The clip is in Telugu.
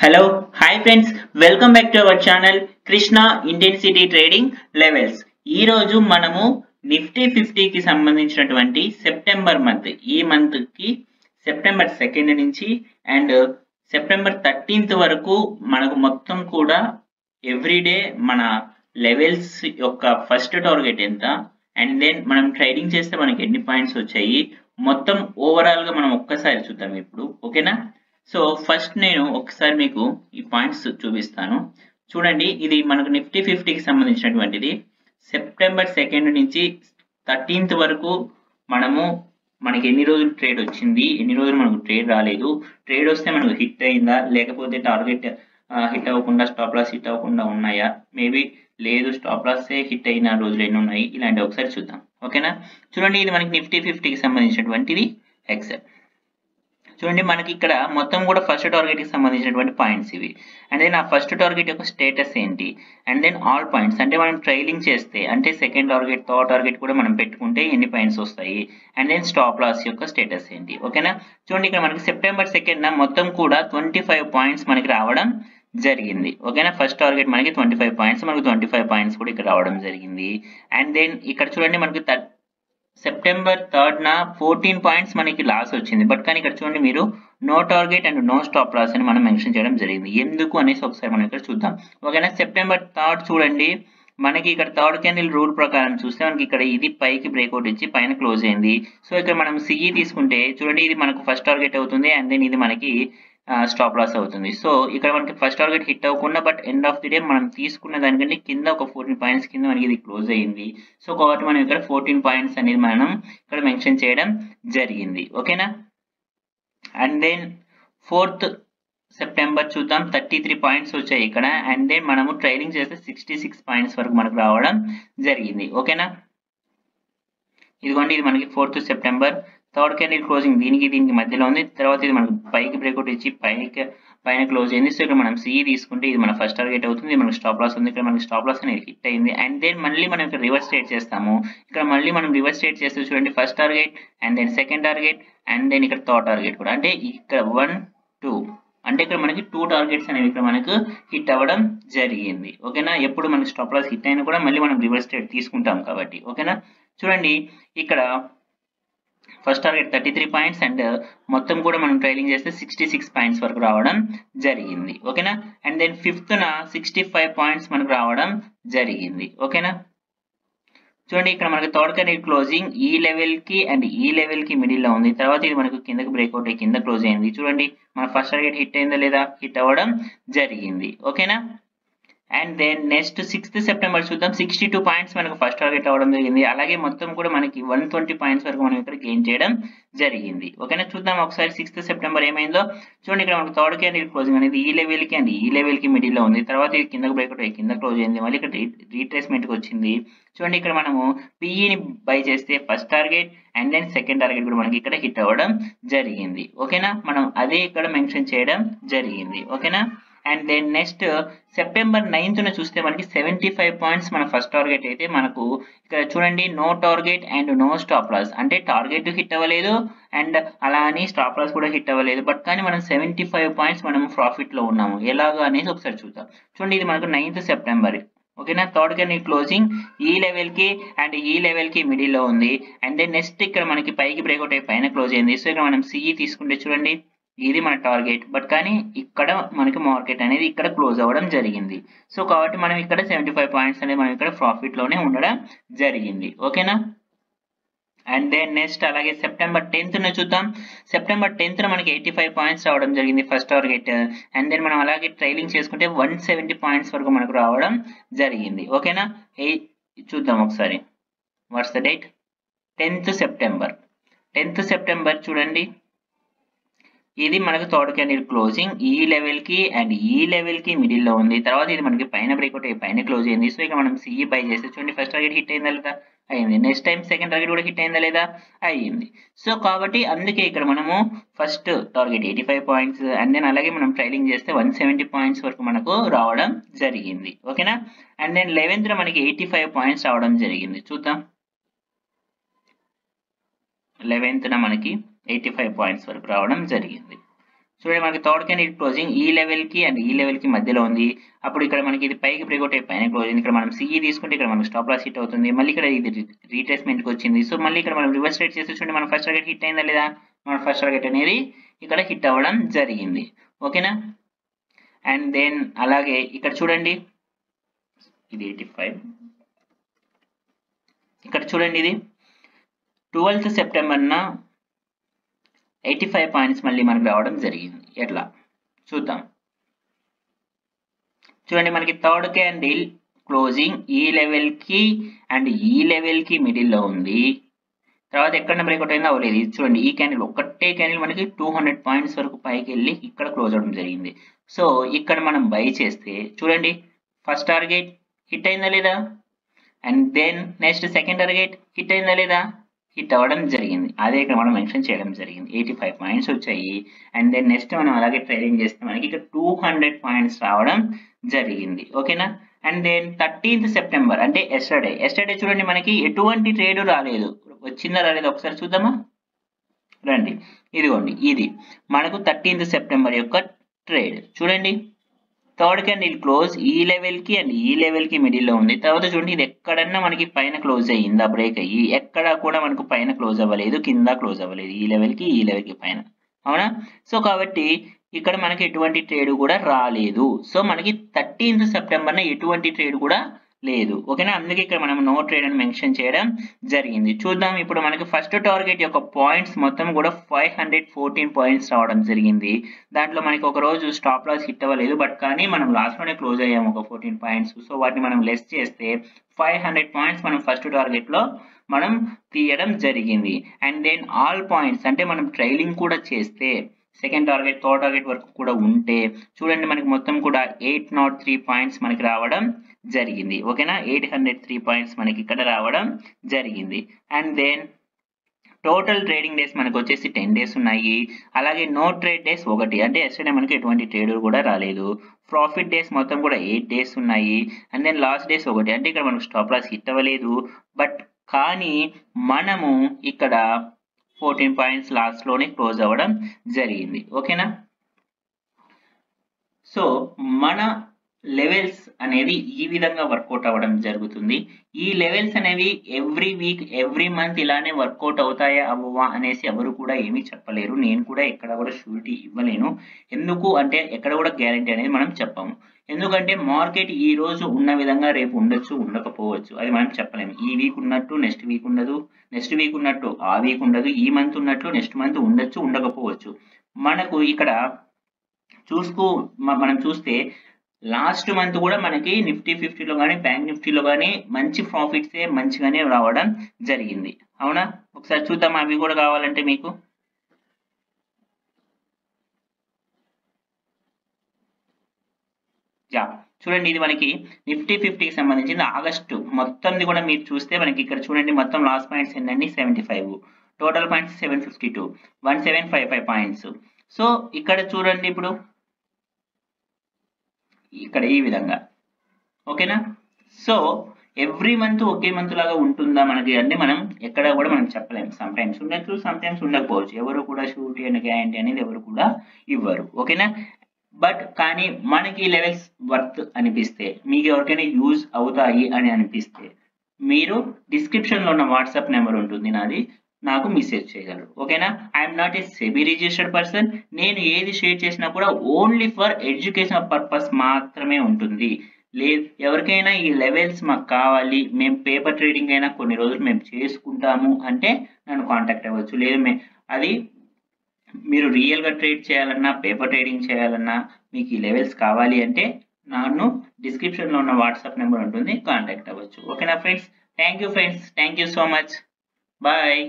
Hello, hi friends, welcome back to our channel Krishna Intensity Trading Levels. ఈ రోజు మనము నిఫ్టీ 50 కి సంబంధించినటువంటి సెప్టెంబర్ మంత్ ఈ మంత్ కి సెప్టెంబర్ 2nd నుంచి అండ్ సెప్టెంబర్ 13th వరకు మనకు మొత్తం కూడా ఎవ్రీడే మన లెవెల్స్ యొక్క ఫస్ట్ టార్గెట్ ఎంత అండ్ దెన్ మనం ట్రేడింగ్ చేస్తే మనకి ఎన్ని పాయింట్స్ వచ్చాయి మొత్తం ఓవరాల్ గా మనం ఒక్కసారి చూద్దాం ఇప్పుడు. ఓకేనా? సో ఫస్ట్ నేను ఒకసారి మీకు ఈ పాయింట్స్ చూపిస్తాను. చూడండి, ఇది మనకు నిఫ్టీ 50కి సంబంధించినటువంటిది. సెప్టెంబర్ 2nd నుంచి 13th వరకు మనకి ఎన్ని రోజులు ట్రేడ్ వచ్చింది, ఎన్ని రోజులు మనకు ట్రేడ్ రాలేదు, ట్రేడ్ వస్తే మనకు హిట్ అయిందా, లేకపోతే టార్గెట్ హిట్ అవ్వకుండా స్టాప్ లాస్ హిట్ అవ్వకుండా ఉన్నాయా, మేబీ లేదు స్టాప్ లాస్ హిట్ అయిన రోజులు ఎన్ని ఉన్నాయి, ఇలాంటివి ఒకసారి చూద్దాం. ఓకేనా? చూడండి, ఇది మనకి నిఫ్టీ 50కి సంబంధించినటువంటిది ఎక్సెల్. చూడండి, మనకి ఇక్కడ మొత్తం కూడా ఫస్ట్ టార్గెట్ కి సంబంధించినటువంటి పాయింట్స్ ఇవి. అండ్ దెన్ ఆ ఫస్ట్ టార్గెట్ యొక్క స్టేటస్ ఏంటి, అండ్ దెన్ ఆల్ పాయింట్స్ అంటే మనం ట్రైలింగ్ చేస్తే అంటే సెకండ్ టార్గెట్ థర్డ్ టార్గెట్ కూడా మనం పెట్టుకుంటే ఎన్ని పాయింట్స్ వస్తాయి, అండ్ దెన్ స్టాప్ లాస్ యొక్క స్టేటస్ ఏంటి. ఓకేనా? చూడండి, ఇక్కడ మనకి సెప్టెంబర్ 2nd మొత్తం కూడా 25 పాయింట్స్ మనకి రావడం జరిగింది. ఓకేనా? ఫస్ట్ టార్గెట్ మనకి 25 పాయింట్స్, మనకి 25 పాయింట్స్ కూడా ఇక్కడ రావడం జరిగింది. అండ్ దెన్ ఇక్కడ చూడండి, మనకి సెప్టెంబర్ 3rd 14 పాయింట్స్ మనకి లాస్ వచ్చింది. బట్ కానీ ఇక్కడ చూడండి, మీరు no target and no stop loss అని మనం మెన్షన్ చేయడం జరిగింది. ఎందుకు అనేసి ఒకసారి మనం ఇక్కడ చూద్దాం. ఓకేనా? సెప్టెంబర్ 3rd చూడండి, మనకి ఇక్కడ థర్డ్ క్యాండిల్ రూల్ ప్రకారం చూస్తే మనకి ఇక్కడ ఇది పైకి బ్రేక్అవుట్ ఇచ్చి పైన క్లోజ్ అయింది. సో ఇక్కడ మనం సిఈ తీసుకుంటే చూడండి, ఇది మనకు ఫస్ట్ టార్గెట్ అవుతుంది అండ్ దెన్ ఇది మనకి స్టాప్ లాస్ అవుతుంది. సో ఇక్కడ మనకి ఫస్ట్ టార్గెట్ హిట్ అవ్వకుండా but end of the day మనం తీసుకున్న దానికంటే కింద ఒక 14 పాయింట్స్ కింద మనకి ఇది క్లోజ్ అయ్యింది. సో కాబట్టి మనం ఇక్కడ 14 పాయింట్స్ అనేది మనం ఇక్కడ మెన్షన్ చేయడం జరిగింది. ఓకేనా? అండ్ దెన్ 4th సెప్టెంబర్ చూద్దాం, 33 పాయింట్స్ వచ్చాయి ఇక్కడ. అండ్ దెన్ మనము ట్రైలింగ్ చేస్తే 66 పాయింట్స్ వరకు మనకు రావడం జరిగింది. ఓకేనా? ఇదిగోండి, ఇది మనకి 4th September third candle closing దీనికి మధ్యలో ఉంది. తర్వాత ఇది మనకు పైకి బ్రేక్అవుట్ ఇచ్చి పైన క్లోజ్ అయింది. సో ఇక్కడ మనం సిఈ తీసుకుంటే ఇది మన ఫస్ట్ టార్గెట్ అవుతుంది, మనకు స్టాప్ లాస్ ఉంది. ఇక్కడ మనకి స్టాప్ లాస్ అనేది హిట్ అయింది. అండ్ దెన్ మళ్ళీ మనం ఇక్కడ రివర్స్ ట్రేడ్ చేస్తాము. ఇక్కడ మళ్ళీ మనం రివర్స్ ట్రేడ్ చేస్తే చూడండి, first target and then second target and then ఇక్కడ థర్డ్ టార్గెట్ కూడా, అంటే ఇక్కడ 1 2 అంటే ఇక్కడ మనకి 2 టార్గెట్స్ అనేవి ఇక్కడ మనకు హిట్ అవ్వడం జరిగింది. ఓకేనా? ఎప్పుడు మనకి స్టాప్ లాస్ హిట్ అయినా కూడా మళ్ళీ మనం రివర్స్ ట్రేడ్ తీసుకుంటాం కాబట్టి. ఓకేనా? చూడండి, ఇక్కడ ఫస్ట్ టార్గెట్ 33 పాయింట్స్ అండ్ మొత్తం కూడా మనం ట్రైలింగ్ చేస్తే 66 పాయింట్స్ వరకు రావడం జరిగింది. ఓకేనా? అండ్ దెన్ 5th 65 పాయింట్స్ మనకు రావడం జరిగింది. ఓకేనా? చూడండి, ఇక్కడ మనకి థర్డ్ క్యాండిల్ క్లోజింగ్ ఈ లెవెల్ కి అండ్ ఈ లెవెల్ కి మిడిల్ లో ఉంది. తర్వాత ఇది మనకు కిందకి బ్రేక్అవుట్ అయ్యి కింద క్లోజ్ అయింది. చూడండి, మన ఫస్ట్ టార్గెట్ హిట్ అయిందా లేదా, హిట్ అవ్వడం జరిగింది. ఓకేనా? And then next 6th September చూద్దాం, 62 పాయింట్స్ మనకు ఫస్ట్ టార్గెట్ అవ్వడం జరిగింది. అలాగే మొత్తం కూడా మనకి 120 పాయింట్స్ వరకు మనం ఇక్కడ గెయిన్ చేయడం జరిగింది. ఓకేనా? చూద్దాం ఒకసారి 6th సెప్టెంబర్ ఏమైందో. చూడండి, ఇక్కడ మనకు థర్డ్ క్యాండిల్ క్లోజింగ్ అనేది ఈ లెవెల్ కి అండ్ ఈ లెవెల్ కి మిడిల్ లో ఉంది. తర్వాత ఇది కిందకు బ్రేక్అవుట్ అయ్యి కింద క్లోజ్ అయింది. మళ్ళీ ఇక్కడ రీట్రేస్మెంట్ కి వచ్చింది. చూడండి, ఇక్కడ మనము పిఈని బై చేస్తే first target and then second target కూడా మనకి ఇక్కడ హిట్ అవ్వడం జరిగింది. ఓకేనా? మనం అదే ఇక్కడ మెన్షన్ చేయడం జరిగింది. ఓకేనా? And then next September 9th చూస్తే మనకి 75 పాయింట్స్ మన ఫస్ట్ టార్గెట్ అయితే మనకు ఇక్కడ చూడండి, no target and no stop loss, అంటే టార్గెట్ హిట్ అవ్వలేదు అండ్ అలా అని స్టాప్ లాస్ కూడా హిట్ అవ్వలేదు. బట్ కానీ మనం 75 పాయింట్స్ మనం ప్రాఫిట్ లో ఉన్నాము. ఎలాగా అనేది ఒకసారి చూద్దాం. చూడండి, ఇది మనకు 9th సెప్టెంబర్. ఓకేనా? థర్డ్ క్యాండిల్ క్లోజింగ్ ఈ లెవెల్ కి అండ్ ఈ లెవెల్ కి మిడిల్ లో ఉంది. అండ్ దెన్ నెక్స్ట్ ఇక్కడ మనకి పైకి బ్రేక్అవుట్ అయ్యి పైన క్లోజ్ అయింది. సో ఇక్కడ మనం సిఈ తీసుకుంటే చూడండి, ఇది మన టార్గెట్. బట్ కానీ ఇక్కడ మనకి మార్కెట్ అనేది ఇక్కడ క్లోజ్ అవ్వడం జరిగింది. సో కాబట్టి మనం ఇక్కడ 75 పాయింట్స్ అనేది మనం ఇక్కడ ప్రాఫిట్ లోనే ఉండడం జరిగింది. ఓకేనా? అండ్ దెన్ నెక్స్ట్ అలాగే సెప్టెంబర్ 10th చూద్దాం. సెప్టెంబర్ 10th మనకి 85 పాయింట్స్ రావడం జరిగింది ఫస్ట్ టార్గెట్. అండ్ దెన్ మనం అలాగే ట్రైలింగ్ చేసుకుంటే 170 పాయింట్స్ వరకు మనకు రావడం జరిగింది. ఓకేనా? చూద్దాం ఒకసారి. What's the date? 10th September. 10th September చూడండి, ఇది మనకు థర్డ్ క్యాండిల్ క్లోజింగ్ ఈ లెవెల్ కి అండ్ ఈ లెవెల్ కి మిడిల్ లో ఉంది. తర్వాత ఇది మనకి పైన బ్రేక్అవుట్ అయ్యి పైన క్లోజ్ అయింది. సో ఇక మనం సిఈ బై చేస్తే చూడండి, ఫస్ట్ టార్గెట్ హిట్ అయిందా లేదా, అయింది. నెక్స్ట్ టైం సెకండ్ టార్గెట్ కూడా హిట్ అయిందా లేదా, అయ్యింది. సో కాబట్టి అందుకే ఇక్కడ మనము first target 85 points and then అలాగే మనం ట్రైలింగ్ చేస్తే 170 పాయింట్స్ వరకు మనకు రావడం జరిగింది. ఓకేనా? అండ్ దెన్ 11th మనకి 85 పాయింట్స్ రావడం జరిగింది. చూద్దాం, 11th మనకి 85 పాయింట్స్ వరకు రావడం జరిగింది. చూడండి మనకి థర్డ్ క్యాండిల్ క్లోజింగ్ ఈ లెవెల్ కి అండ్ ఈ లెవెల్ కి మధ్యలో ఉంది. అప్పుడు ఇక్కడ మనకి ఇది పైకి బ్రేక్అవుట్ అయ్యి పైన క్లోజ్ అయింది. ఇక్కడ మనం సిఈ తీసుకుంటే ఇక్కడ మనకి స్టాప్ లాస్ హిట్ అవుతుంది. మళ్ళీ ఇక్కడ ఇది రీట్రేస్మెంట్ కి వచ్చింది. సో మళ్ళీ ఇక్కడ మనం రివర్స్ రేట్ చేస్తే చూడండి మన ఫస్ట్ టార్గెట్ హిట్ అయిందా లేదా? మన ఫస్ట్ టార్గెట్ అనేది ఇక్కడ హిట్ అవ్వడం జరిగింది. ఓకేనా? అండ్ దెన్ అలాగే ఇక్కడ చూడండి ఇది 85. ఇక్కడ చూడండి ఇది 12th సెప్టెంబర్న 85 పాయింట్స్ మళ్ళీ మనకు రావడం జరిగింది. ఎట్లా చూద్దాం. చూడండి మనకి థర్డ్ క్యాండిల్ క్లోజింగ్ ఈ లెవెల్ కి అండ్ ఈ లెవెల్ కి మిడిల్ లో ఉంది. తర్వాత ఎక్కడ బ్రేక్అవుట్ అయిందో అవ్వలేదు. చూడండి ఈ క్యాండిల్ ఒక్కటే క్యాండిల్ మనకి 200 పాయింట్స్ వరకు పైకి వెళ్ళి ఇక్కడ క్లోజ్ అవడం జరిగింది. సో ఇక్కడ మనం బై చేస్తే చూడండి ఫస్ట్ టార్గెట్ హిట్ అయిందా లేదా? And then next second target hit అయిందా లేదా? హిట్ అవ్వడం జరిగింది. అదే ఇక్కడ మనం మెన్షన్ చేయడం జరిగింది. 85 పాయింట్స్ వచ్చాయి. అండ్ దెన్ నెక్స్ట్ మనం అలాగే ట్రేడింగ్ చేస్తే మనకి ఇక్కడ 200 పాయింట్స్ రావడం జరిగింది. ఓకేనా? అండ్ దెన్ 13th సెప్టెంబర్ అంటే ఎస్టర్డే చూడండి మనకి ఎటువంటి ట్రేడ్ రాలేదు. వచ్చిందా రాలేదు ఒకసారి చూద్దామా? రండి, ఇదిగోండి ఇది మనకు 13th సెప్టెంబర్ యొక్క ట్రేడ్. చూడండి థర్డ్ క్యాండిల్ క్లోజ్ ఈ లెవెల్ కి అండ్ ఈ లెవెల్ కి మిడిల్ లో ఉంది. తర్వాత చూడండి ఇది ఎక్కడన్నా మనకి పైన క్లోజ్ అయ్యిందా? బ్రేక్ అయ్యి ఎక్కడ కూడా మనకు పైన క్లోజ్ అవ్వలేదు, కింద క్లోజ్ అవ్వలేదు. ఈ లెవెల్ కి పైన, అవునా? సో కాబట్టి ఇక్కడ మనకి ఎటువంటి ట్రేడ్ కూడా రాలేదు. సో మనకి 13th సెప్టెంబర్న ఎటువంటి ట్రేడ్ కూడా లేదు. ఓకేనా? అందుకే ఇక్కడ మనం నో ట్రేడ్ అని మెన్షన్ చేయడం జరిగింది. చూద్దాం ఇప్పుడు మనకి ఫస్ట్ టార్గెట్ యొక్క పాయింట్స్ మొత్తం కూడా 514 పాయింట్స్ రావడం జరిగింది. దాంట్లో మనకి ఒక రోజు స్టాప్ లాస్ హిట్ అవ్వలేదు, బట్ కానీ మనం లాస్ట్ లోనే క్లోజ్ అయ్యాము ఒక 14 పాయింట్స్. సో వాటిని మనం లెస్ చేస్తే 500 పాయింట్స్ మనం ఫస్ట్ టార్గెట్ లో మనం తీయడం జరిగింది. అండ్ దెన్ ఆల్ పాయింట్స్ అంటే మనం ట్రైలింగ్ కూడా చేస్తే సెకండ్ టార్గెట్ థర్డ్ టార్గెట్ వరకు కూడా ఉంటే చూడండి మనకి మొత్తం కూడా 803 పాయింట్స్ మనకి రావడం జరిగింది. ఓకేనా? 803 పాయింట్స్ మనకి ఇక్కడ రావడం జరిగింది. And then total trading days మనకు వచ్చేసి 10 డేస్ ఉన్నాయి. అలాగే నో ట్రేడ్ డేస్ 1 అంటే ఎస్టర్డే మనకి ఎటువంటి ట్రేడ్ కూడా రాలేదు. ప్రాఫిట్ డేస్ మొత్తం కూడా 8 డేస్ ఉన్నాయి. అండ్ దెన్ లాస్ట్ డేస్ 1 అంటే ఇక్కడ మనకు స్టాప్ లాస్ హిట్ అవ్వలేదు, బట్ కానీ మనము ఇక్కడ 14 పాయింట్స్ లాస్ట్ లోనే క్లోజ్ అవ్వడం జరిగింది. ఓకేనా? సో మన లెవెల్స్ అనేది ఈ విధంగా వర్కౌట్ అవ్వడం జరుగుతుంది. ఈ లెవెల్స్ అనేవి ఎవ్రీ వీక్ ఎవ్రీ మంత్ ఇలానే వర్కౌట్ అవుతాయా అవ్వవా అనేసి ఎవరు కూడా ఏమీ చెప్పలేరు. నేను కూడా ఎక్కడ కూడా షూరిటీ ఇవ్వలేను. ఎందుకు అంటే ఎక్కడ కూడా గ్యారంటీ అనేది మనం చెప్పాము. ఎందుకంటే మార్కెట్ ఈ రోజు ఉన్న విధంగా రేపు ఉండొచ్చు, ఉండకపోవచ్చు. అది మనం చెప్పలేము. ఈ వీక్ ఉన్నట్టు నెక్స్ట్ వీక్ ఉండదు, నెక్స్ట్ వీక్ ఉన్నట్టు ఆ వీక్ ఉండదు, ఈ మంత్ ఉన్నట్లు నెక్స్ట్ మంత్ ఉండొచ్చు, ఉండకపోవచ్చు. మనకు ఇక్కడ మనం చూస్తే లాస్ట్ మంత్ కూడా మనకి నిఫ్టీ 50లో కానీ బ్యాంక్ నిఫ్టీలో కానీ మంచి ప్రాఫిట్స్ మంచిగానే రావడం జరిగింది. అవునా? ఒకసారి చూద్దాం అవి కూడా కావాలంటే మీకు. చూడండి ఇది మనకి నిఫ్టీ 50కి సంబంధించింది ఆగస్టు మొత్తంది కూడా మీరు చూస్తే మనకి ఇక్కడ చూడండి మొత్తం లాస్ పాయింట్స్ ఏంటండి 75, టోటల్ పాయింట్స్ 752, 1755 పాయింట్స్. సో ఇక్కడ చూడండి ఇప్పుడు ఇక్కడ ఈ విధంగా. ఓకేనా? సో ఎవ్రీ మంత్ ఒకే మంత్ లాగా ఉంటుందా మనకి అంటే మనం ఎక్కడ కూడా మనం చెప్పలేము. సమ్ టైమ్స్ ఉండొచ్చు, సమ్ టైమ్స్ ఉండకపోవచ్చు. ఎవరు కూడా షూరిటీ అండ్ గ్యారంటీ అనేది ఎవరు కూడా ఇవ్వరు. ఓకేనా? బట్ కానీ మనకి లెవెల్స్ వర్త్ అనిపిస్తే, మీకు ఎవరికైనా యూజ్ అవుతాయి అని అనిపిస్తే మీరు డిస్క్రిప్షన్ లో ఉన్న వాట్సాప్ నెంబర్ ఉంటుంది నాది, నాకు మెసేజ్ చేయగలరు. ఓకేనా? I'm not a SEBI registered person. నేను ఏది షేర్ చేసినా కూడా ఓన్లీ ఫర్ ఎడ్యుకేషన్ పర్పస్ మాత్రమే ఉంటుంది. లేదు ఎవరికైనా ఈ లెవెల్స్ మాకు కావాలి, మేము పేపర్ ట్రేడింగ్ అయినా కొన్ని రోజులు మేము చేసుకుంటాము అంటే నన్ను కాంటాక్ట్ అవ్వచ్చు. లేదు అది మీరు రియల్గా ట్రేడ్ చేయాలన్నా పేపర్ ట్రేడింగ్ చేయాలన్నా మీకు ఈ లెవెల్స్ కావాలి అంటే నన్ను డిస్క్రిప్షన్లో ఉన్న వాట్సాప్ నెంబర్ ఉంటుంది, కాంటాక్ట్ అవ్వచ్చు. ఓకేనా friends? Thank you friends, thank you so much, bye.